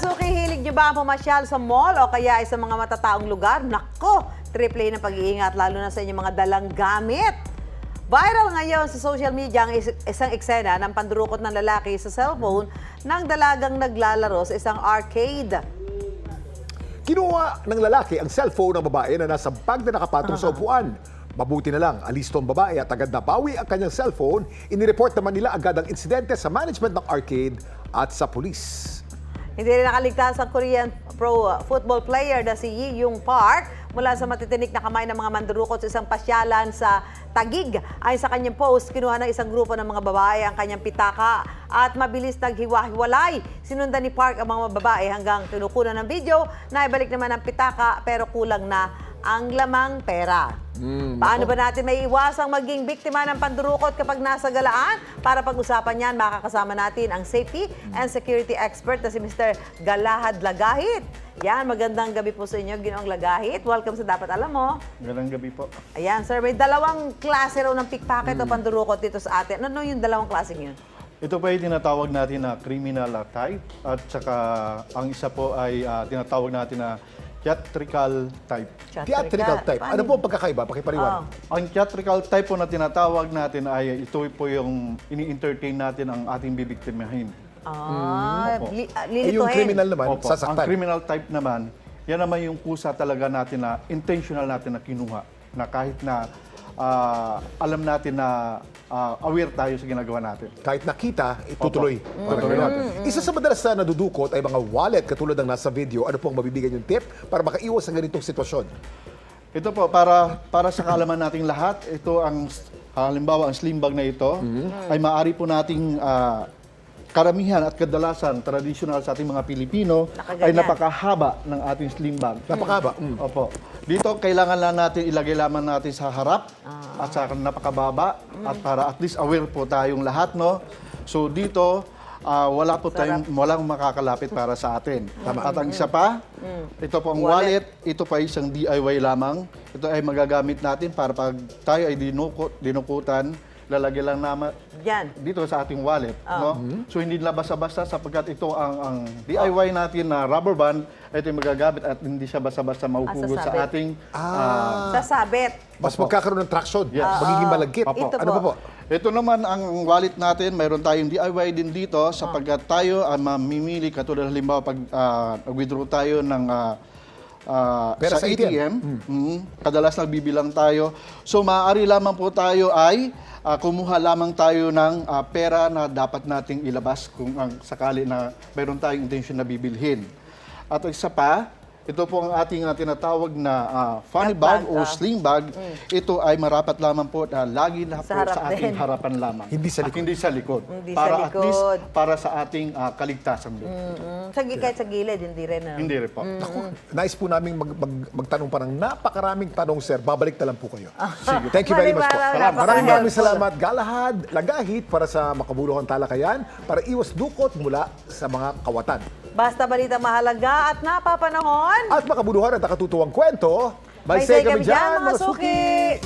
Suki, hilig niyo ba ang pumasyal sa mall o kaya ay sa mga matataong lugar? Nako, triple A na pag-iingat lalo na sa inyong mga dalang gamit. Viral ngayon sa social media ang isang eksena ng pandurukot ng lalaki sa cellphone ng dalagang naglalaro sa isang arcade. Kinuha ng lalaki ang cellphone ng babae na nasa bag na nakapatong sa upuan. Mabuti na lang, alisto ang babae at agad nabawi ang kanyang cellphone. Inireport naman nila agad ang insidente sa management ng arcade at sa pulis. Hindi rin nakaligtas ang Korean pro football player na si Yi Young Park mula sa matitinik na kamay ng mga mandurukot sa isang pasyalan sa Taguig. Ayon sa kanyang post, kinuha ng isang grupo ng mga babae ang kanyang pitaka at mabilis naghiwa-hiwalay. Sinundan ni Park ang mga babae hanggang kinukunan ng video na ibalik naman ang pitaka pero kulang na ang lamang pera. Paano ba natin may iwasang maging biktima ng pandurukot kapag nasa galaan? Para pag-usapan yan, makakasama natin ang safety and security expert na si Mr. Galahad Lagahit. Yan, magandang gabi po sa inyo, Ginoong Lagahit. Welcome sa Dapat Alam Mo. Magandang gabi po. Ayan, sir, may dalawang klase raw ng pickpocket o pandurukot dito sa atin. Ano yung dalawang klaseng yun? Ito po ay tinatawag natin na criminal type at saka ang isa po ay tinatawag natin na theatrical type. Theatrical type. Ano po ang pagkakaiba? Pakipaliwanag. Ang theatrical type po na tinatawag natin ay ito po yung ini-entertain natin ang ating bibiktimahin. Opo. Yung criminal naman, Opo. Ang sasaktan. criminal type naman, yan naman yung kusa talaga natin na intentional natin na kinuha. Na kahit na alam natin na aware tayo sa ginagawa natin. Kahit nakita, itutuloy. Tutuloy natin. Isa sa madalas na nadudukot ay mga wallet katulad ng nasa video. Ano pong mabibigyan yung tip para makaiwas sa ganitong sitwasyon? Ito po, para sa kaalaman nating lahat, ito ang, halimbawa, ang slim bag na ito, ay maaari po nating karamihan at kadalasan, traditional sa ating mga Pilipino, ay napakahaba ng ating slim bag. Napakahaba. Opo. Dito, kailangan lang natin ilagay lamang natin sa harap at sa napakababa at para at least aware po tayong lahat, no? So dito, walang makakalapit para sa atin. At ang isa pa, ito po ang wallet. Ito pa isang DIY lamang. Ito ay magagamit natin para pag tayo ay dinukutan, lalagay lang naman dito sa ating wallet. No? So hindi na basta-basta sapagkat ito ang DIY natin na rubber band, ito yung magagamit at hindi siya basta-basta mahuhugot sa ating... sasabit. Mas magkakaroon ng traction. Yes. Magiging malagkit. Ito Ano po. pa po? Ito naman ang wallet natin, mayroon tayong DIY din dito sapagkat tayo mamimili katulad halimbawa pag withdraw tayo ng Pera sa sa ATM, kadalas nagbibilang tayo. So maaari lamang po tayo ay kumuha lamang tayo ng pera na dapat nating ilabas kung sakali na mayroon tayong intention na bibilhin. At isa pa, ito po ang ating tinatawag na funny bag o sling bag. Ito ay marapat lamang po na lagi na po sa ating harapan lamang. Hindi sa likod. Hindi sa likod. Hindi para sa at least likod. para sa ating kaligtasan din. Kahit sa gilid, hindi rin. Hindi rin po. Nais po namin magtanong pa ng napakaraming tanong, sir. Babalik na lang po kayo. Sige. Thank you very much po. Maraming salamat, Galahad Lagahit, para sa makabuluhang talakayan para iwas dukot mula sa mga kawatan. Basta balita mahalaga at napapanahon. At makabuluhan at nakatutuwang kwento, may say kami dyan, mga suki!